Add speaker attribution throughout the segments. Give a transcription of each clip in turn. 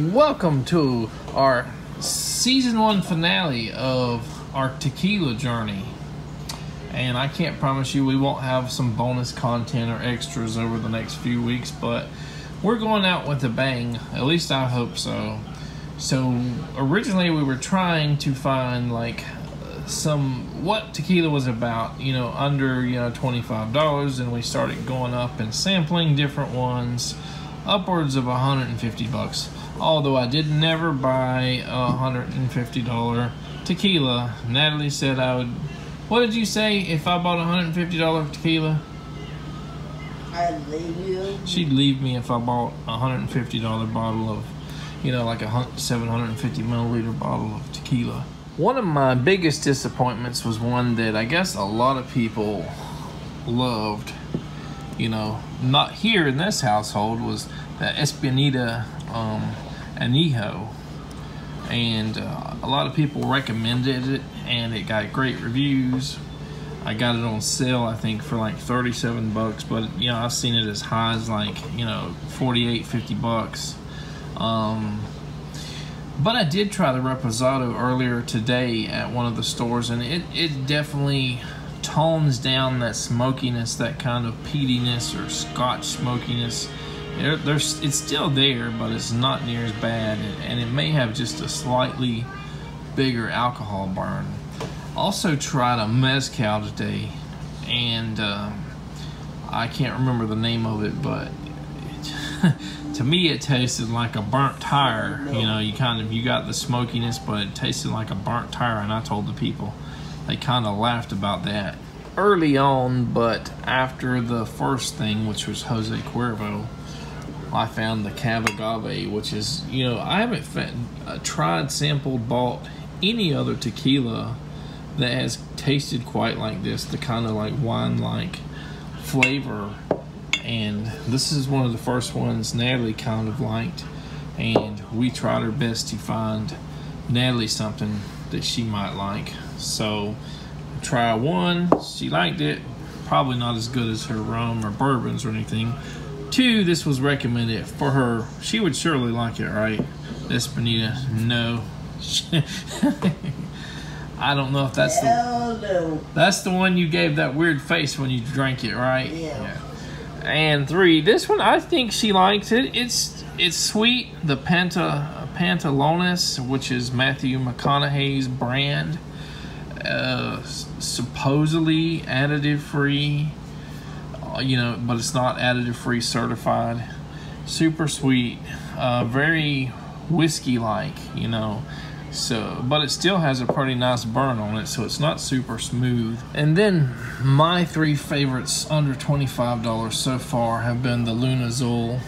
Speaker 1: Welcome to our season 1 finale of our tequila journey. And I can't promise you we won't have some bonus content or extras over the next few weeks, but we're going out with a bang. At least I hope so. So originally we were trying to find like what tequila was about, under $25, and we started going up and sampling different ones, upwards of $150. Although I did never buy a $150 tequila. Natalie said I would. What did you say if I bought a $150 tequila?
Speaker 2: I'd leave you.
Speaker 1: She'd leave me if I bought a $150 bottle of, like a 750 milliliter bottle of tequila. One of my biggest disappointments was one that I guess a lot of people loved, not here in this household, was the Ocho Anejo. And a lot of people recommended it, and it got great reviews. I got it on sale, I think, for like $37, but I've seen it as high as like $48, $50. But I did try the Reposado earlier today at one of the stores, and it definitely tones down that smokiness, that kind of peatiness or Scotch smokiness. It's still there, but it's not near as bad, and it may have just a slightly bigger alcohol burn. Also tried a mezcal today, and I can't remember the name of it, but to me it tasted like a burnt tire. You got the smokiness, but it tasted like a burnt tire, and I told the people. They kind of laughed about that early on, but after the first thing, which was Jose Cuervo, I found the cab agave, which is, I haven't tried, sampled, bought any other tequila that has tasted quite like this, the kind of like wine-like flavor. And this is one of the first ones Natalie kind of liked, and we tried our best to find Natalie something that she might like. So try one, she liked it, probably not as good as her rum or bourbons or anything. 2, this was recommended for her. She would surely like it, right? Espinita, no. I don't know if that's that's the one you gave that weird face when you drank it, right?
Speaker 2: Yeah.
Speaker 1: And 3, this one, I think she likes it. It's sweet, the Pantalones, which is Matthew McConaughey's brand. Supposedly additive free, but it's not additive free certified. Super sweet, very whiskey like, so, but it still has a pretty nice burn on it, so it's not super smooth. And then my 3 favorites under $25 so far have been the Luna Azul,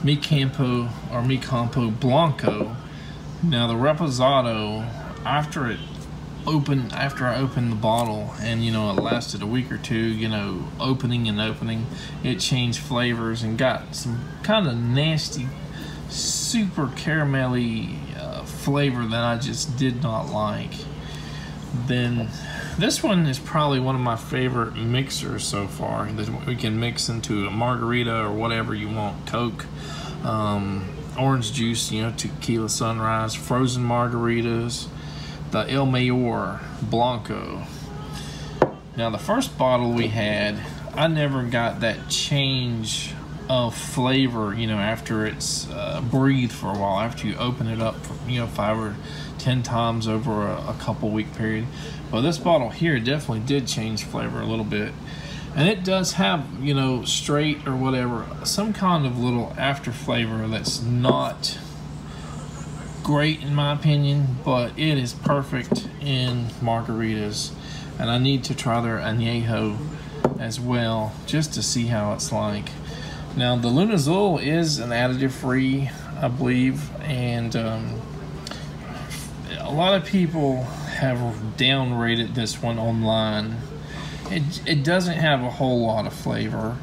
Speaker 1: Mi Campo Blanco. Now the Reposado, after I opened the bottle, and it lasted a week or two, opening, it changed flavors and got some kind of nasty, super caramelly flavor that I just did not like. Then this one is probably one of my favorite mixers so far that we can mix into a margarita or whatever you want. Coke, orange juice, tequila sunrise, frozen margaritas, the El Mayor Blanco. Now the first bottle we had, I never got that change of flavor, after it's breathed for a while, after you open it up, 5 or 10 times over a couple week period. But this bottle here definitely did change flavor a little bit, and it does have, straight or whatever, some kind of little after flavor that's not great in my opinion, but it is perfect in margaritas. And I need to try their Añejo as well, just to see how it's like. Now the Luna Azul is an additive free, I believe, and a lot of people have downrated this one online. It doesn't have a whole lot of flavor.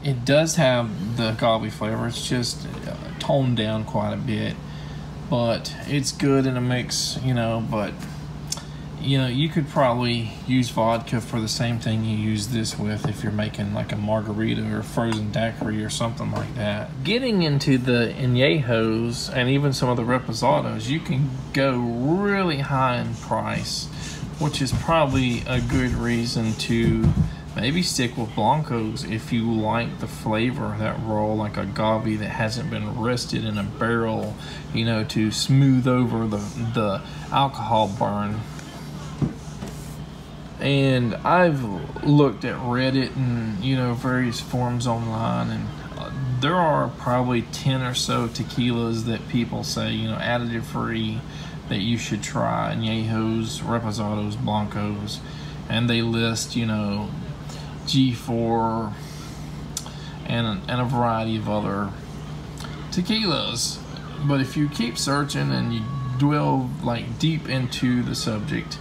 Speaker 1: It does have the agave flavor, it's just toned down quite a bit, but it's good in a mix, but you know, you could probably use vodka for the same thing you use this with if you're making like a margarita or a frozen daiquiri or something like that. Getting into the añejos and even some of the reposados, you can go really high in price, which is probably a good reason to maybe stick with blancos if you like the flavor that roll, like agave that hasn't been rested in a barrel, you know, to smooth over the alcohol burn. And I've looked at Reddit and, you know, various forums online, and there are probably 10 or so tequilas that people say, you know, additive free, that you should try, añejos, reposados, blancos, and they list, you know, G4 and a variety of other tequilas. But if you keep searching and you dwell like deep into the subject,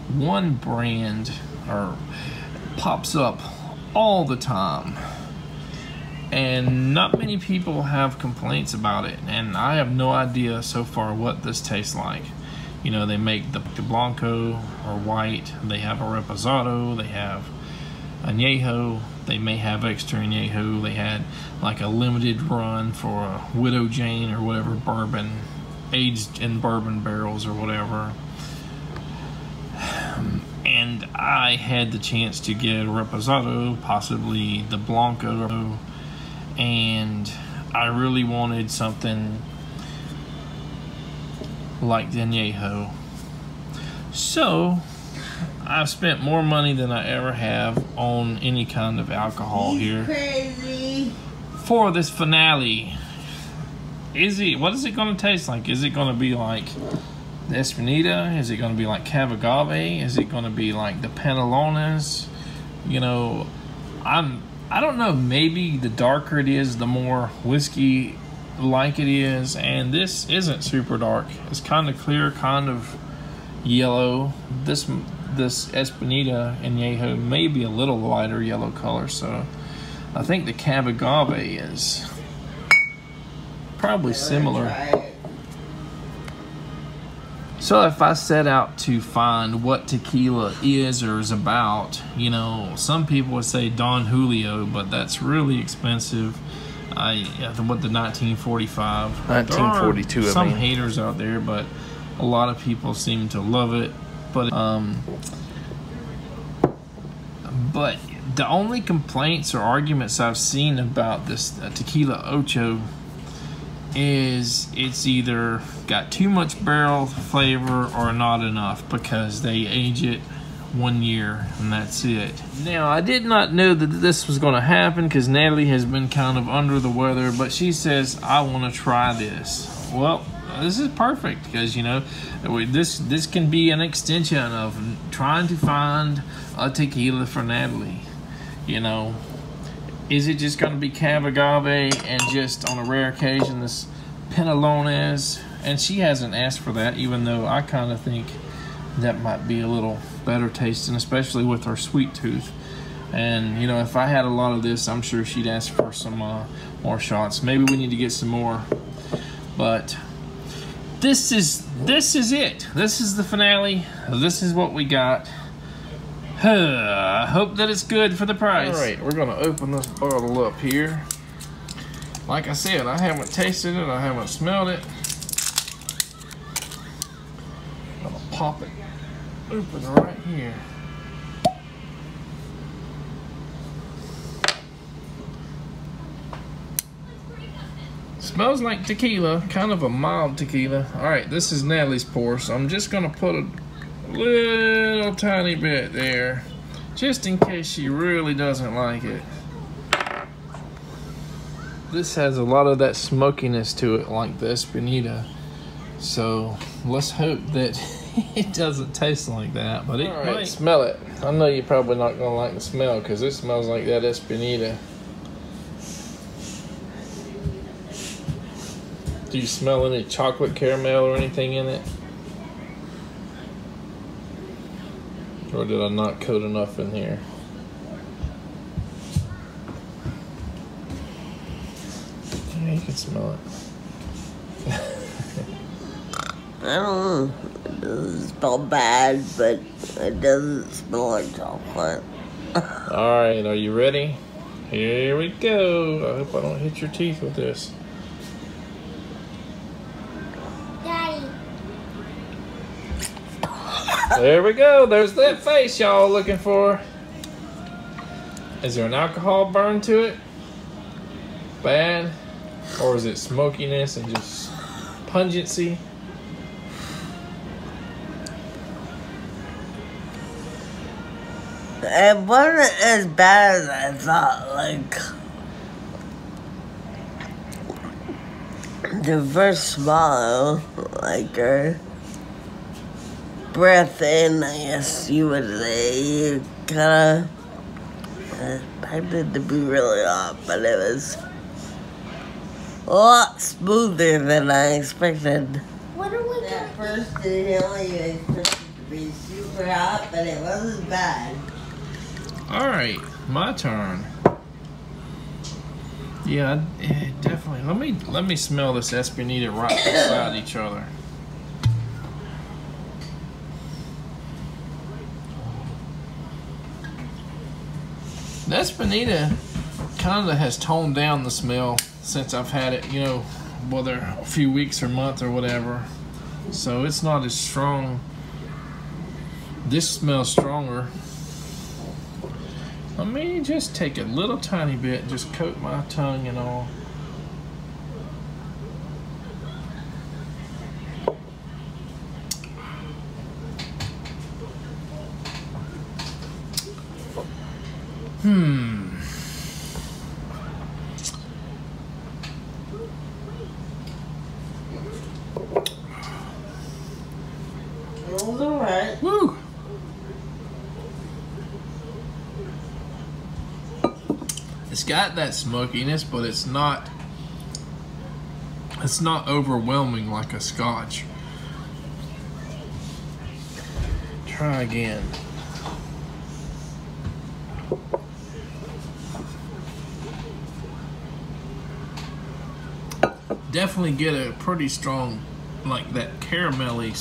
Speaker 1: one brand pops up all the time, and not many people have complaints about it, and I have no idea so far what this tastes like. You know, they make the blanco or white, they have a reposado, they have añejo, they may have extra añejo, they had like a limited run for a Widow Jane or whatever bourbon, aged in bourbon barrels or whatever. And I had the chance to get a reposado, possibly the blanco, and I really wanted something like the añejo. So I've spent more money than I ever have on any kind of alcohol here.
Speaker 2: Crazy.
Speaker 1: For this finale. What is it going to taste like? Is it going to be like the Espinita? Is it going to be like cava agave? Is it going to be like the Panelones? You know, I don't know. Maybe the darker it is, the more whiskey like it is. And this isn't super dark. It's kind of clear, kind of yellow. This Espinita Añejo may be a little lighter yellow color, so I think the cava agave is probably similar. So if I set out to find what tequila is or is about, you know, some people would say Don Julio, but that's really expensive. What, the 1945?
Speaker 3: 1942,
Speaker 1: there are some haters out there, but a lot of people seem to love it. But the only complaints or arguments I've seen about this Tequila Ocho is it's either got too much barrel flavor or not enough, because they age it 1 year and that's it. Now, I did not know that this was going to happen because Natalie has been kind of under the weather, but she says, I want to try this. Well, this is perfect because, you know, this can be an extension of trying to find a tequila for Natalie. You know, is it just going to be cava agave and just on a rare occasion this Panelones? And she hasn't asked for that, even though I kind of think that might be a little better tasting, especially with her sweet tooth. And, you know, if I had a lot of this, I'm sure she'd ask for some more shots. Maybe we need to get some more. But this is it. This is the finale. This is what we got. I hope that it's good for the price. All right, we're gonna open this bottle up here. Like I said, I haven't tasted it. I haven't smelled it. I'm gonna pop it open right here. Smells like tequila, kind of a mild tequila. All right, this is Natalie's pour, so I'm just gonna put a little tiny bit there, just in case she really doesn't like it. This has a lot of that smokiness to it, like the Espinita, so let's hope that it doesn't taste like that, but it might. Smell it. I know you're probably not gonna like the smell because it smells like that Espinita. Do you smell any chocolate caramel or anything in it? Or did I not coat enough in here? Yeah, you can smell it.
Speaker 2: I don't know. doesn't smell bad, but it doesn't smell like chocolate.
Speaker 1: Alright, are you ready? Here we go. I hope I don't hit your teeth with this.
Speaker 3: Daddy.
Speaker 1: There we go. There's that face y'all looking for. Is there an alcohol burn to it? Bad? Or is it smokiness and just pungency?
Speaker 2: It wasn't as bad as I thought. Like, the first swallow, like your breath in, I guess you would say, you kind of expected to be really hot, but it was a lot smoother than I expected.
Speaker 3: What are we
Speaker 2: At first inhale, you expected it to be super hot, but it wasn't bad.
Speaker 1: Alright, my turn. Yeah, definitely. Let me smell this Espinita right beside each other. The Espinita kind of has toned down the smell since I've had it, you know, whether a few weeks or month or whatever. So it's not as strong. This smells stronger. Let me just take a little tiny bit and just coat my tongue and all.
Speaker 2: It was alright.
Speaker 1: Woo! It's got that smokiness, but it's not overwhelming like a Scotch. Try again. Definitely get a pretty strong, like that caramelly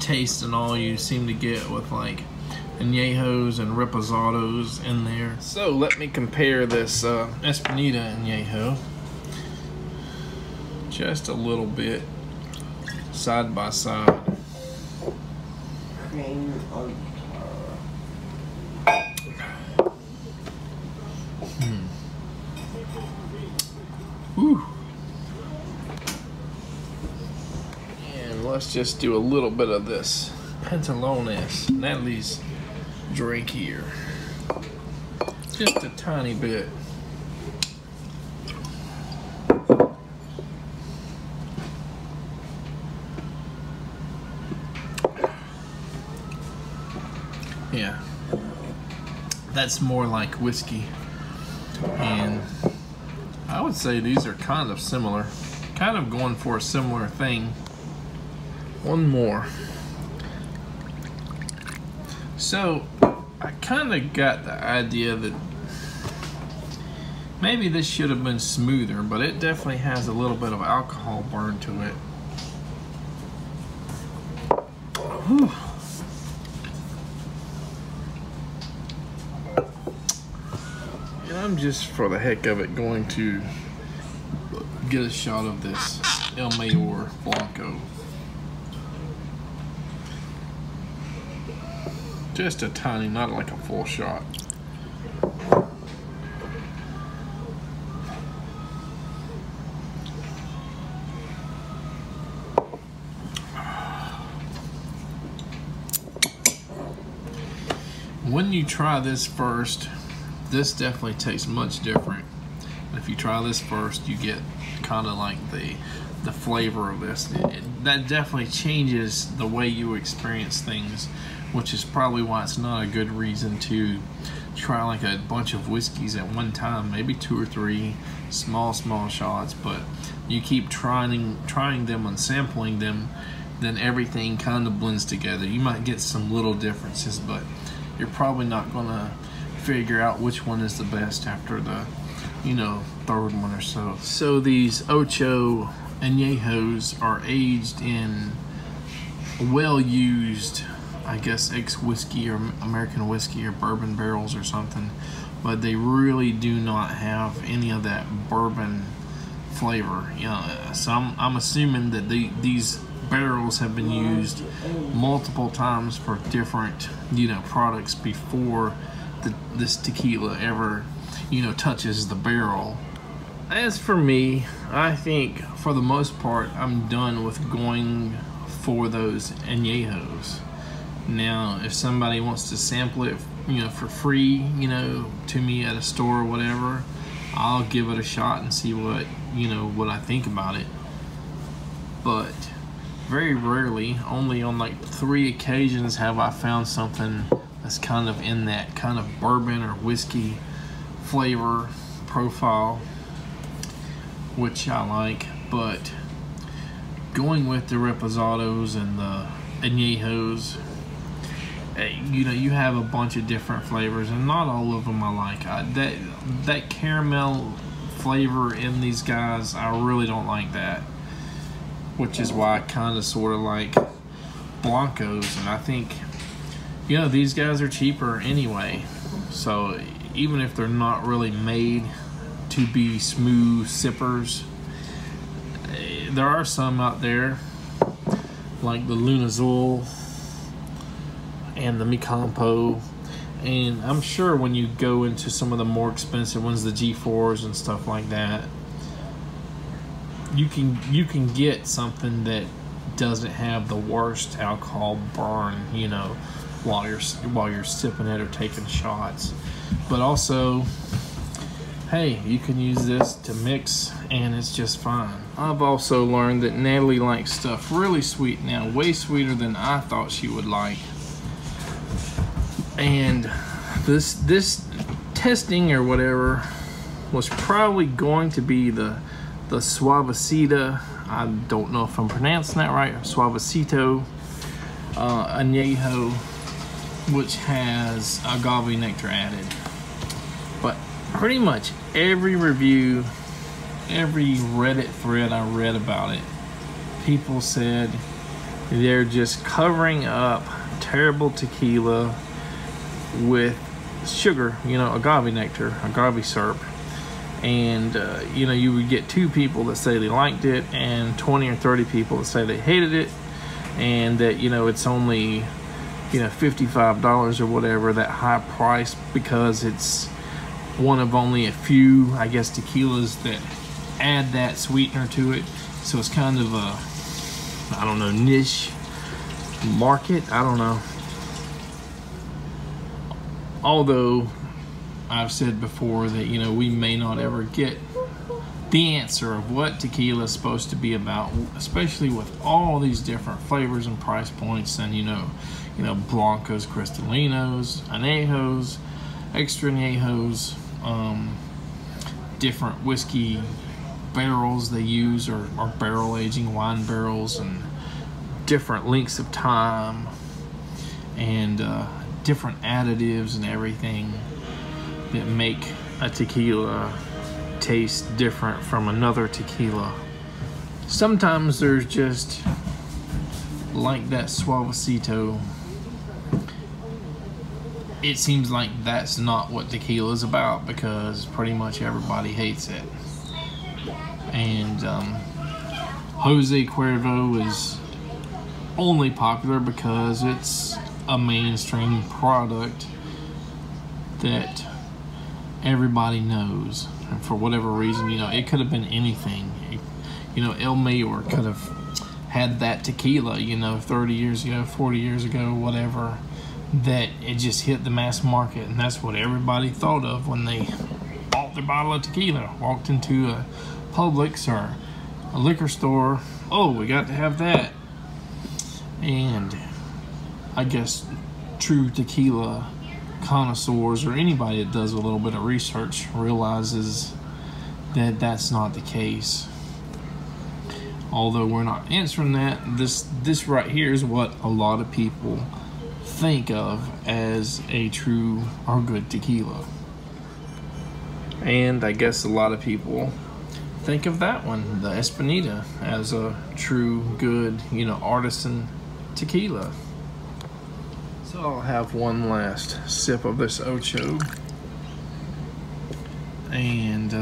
Speaker 1: taste and all you seem to get with like añejos and reposados in there. So let me compare this Espinita añejo just a little bit side by side.
Speaker 2: Cream on
Speaker 1: Whew. And let's just do a little bit of this Pantalones, Natalie's drink here. Just a tiny bit. Yeah, that's more like whiskey, and I would say these are kind of similar, kind of going for a similar thing. One more. So I kind of got the idea that maybe this should have been smoother, but it definitely has a little bit of alcohol burn to it. Whew. And I'm just, for the heck of it, going to get a shot of this El Mayor Blanco. Just a tiny, not like a full shot. When you try this first, this definitely tastes much different. If you try this first, you get kind of like the flavor of this. That definitely changes the way you experience things, which is probably why it's not a good reason to try like a bunch of whiskeys at one time. Maybe 2 or 3 small shots, but you keep trying them and sampling them, then everything kind of blends together. You might get some little differences, but you're probably not gonna figure out which one is the best after the, you know, 3rd one or so. So these Ocho Añejos are aged in well used, I guess, ex-whiskey or American whiskey or bourbon barrels or something, but they really do not have any of that bourbon flavor. You know, so I'm assuming that these barrels have been used multiple times for different, you know, products before this tequila ever, you know, touches the barrel. As for me, I think for the most part I'm done with going for those añejos. Now, if somebody wants to sample it, you know, for free, you know, to me at a store or whatever, I'll give it a shot and see what, you know, what I think about it. But very rarely, only on like 3 occasions have I found something that's kind of in that kind of bourbon or whiskey flavor profile, which I like. But going with the reposados and the añejos, you know, you have a bunch of different flavors, and not all of them I like. That caramel flavor in these guys, I really don't like that, which is why I kind of sort of like blancos. And I think, you know, these guys are cheaper anyway, so even if they're not really made to be smooth sippers, there are some out there like the Lunazul and the Mi Campo, and I'm sure when you go into some of the more expensive ones, the G4s and stuff like that, you can get something that doesn't have the worst alcohol burn, you know, while you're sipping it or taking shots. But also, hey, you can use this to mix and it's just fine. I've also learned that Natalie likes stuff really sweet now, way sweeter than I thought she would like. And this testing or whatever was probably going to be the Suavecito, I don't know if I'm pronouncing that right, Suavecito Anejo, which has agave nectar added. But pretty much every review, every Reddit thread I read about it, people said they're just covering up terrible tequila with sugar, you know, agave nectar, agave syrup. And you know, you would get 2 people that say they liked it and 20 or 30 people that say they hated it, and that, you know, it's only, you know, $55 or whatever, that high price, because it's one of only a few, I guess, tequilas that add that sweetener to it. So it's kind of a, I don't know, niche market, I don't know. Although I've said before that, you know, we may not ever get the answer of what tequila is supposed to be about, especially with all these different flavors and price points, and you know, blancos, cristalinos, añejos, extra añejos, different whiskey barrels they use, or barrel aging wine barrels, and different lengths of time, and different additives and everything that make a tequila taste different from another tequila. Sometimes there's just, like that Suavecito, it seems like that's not what tequila is about, because pretty much everybody hates it. And Jose Cuervo is only popular because it's a mainstream product that everybody knows, and for whatever reason, you know, it could have been anything. You know, El Mayor could have had that tequila, you know, 30 years ago, 40 years ago, whatever, that it just hit the mass market, and that's what everybody thought of when they bought their bottle of tequila, walked into a Publix or a liquor store. Oh, we got to have that. And I guess true tequila connoisseurs, or anybody that does a little bit of research, realizes that that's not the case. Although we're not answering that, this right here is what a lot of people think of as a true or good tequila. And I guess a lot of people think of that one, the Espinita, as a true, good, you know, artisan tequila. So I'll have one last sip of this Ocho. And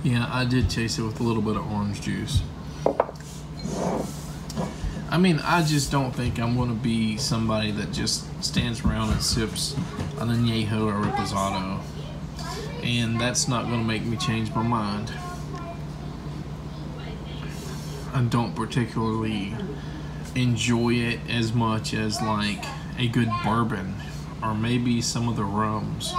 Speaker 1: yeah, I did chase it with a little bit of orange juice. I mean, I just don't think I'm going to be somebody that just stands around and sips an añejo or reposado. And that's not going to make me change my mind. I don't particularly enjoy it as much as like a good bourbon or maybe some of the rums.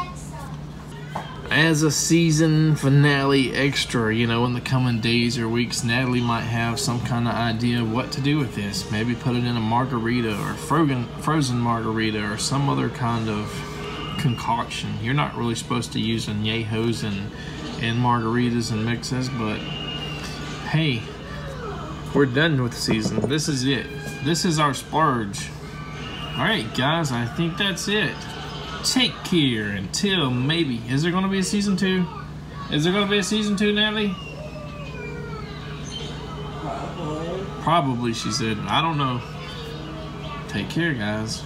Speaker 1: As a season finale extra, you know, in the coming days or weeks, Natalie might have some kind of idea of what to do with this. Maybe put it in a margarita or frozen margarita or some other kind of concoction. You're not really supposed to use añejos and margaritas and mixes, but hey, we're done with the season. This is it. This is our splurge. Alright guys, I think that's it. Take care until maybe. Is there going to be a season 2? Is there going to be a season 2, Natalie? Probably, she said. I don't know. Take care, guys.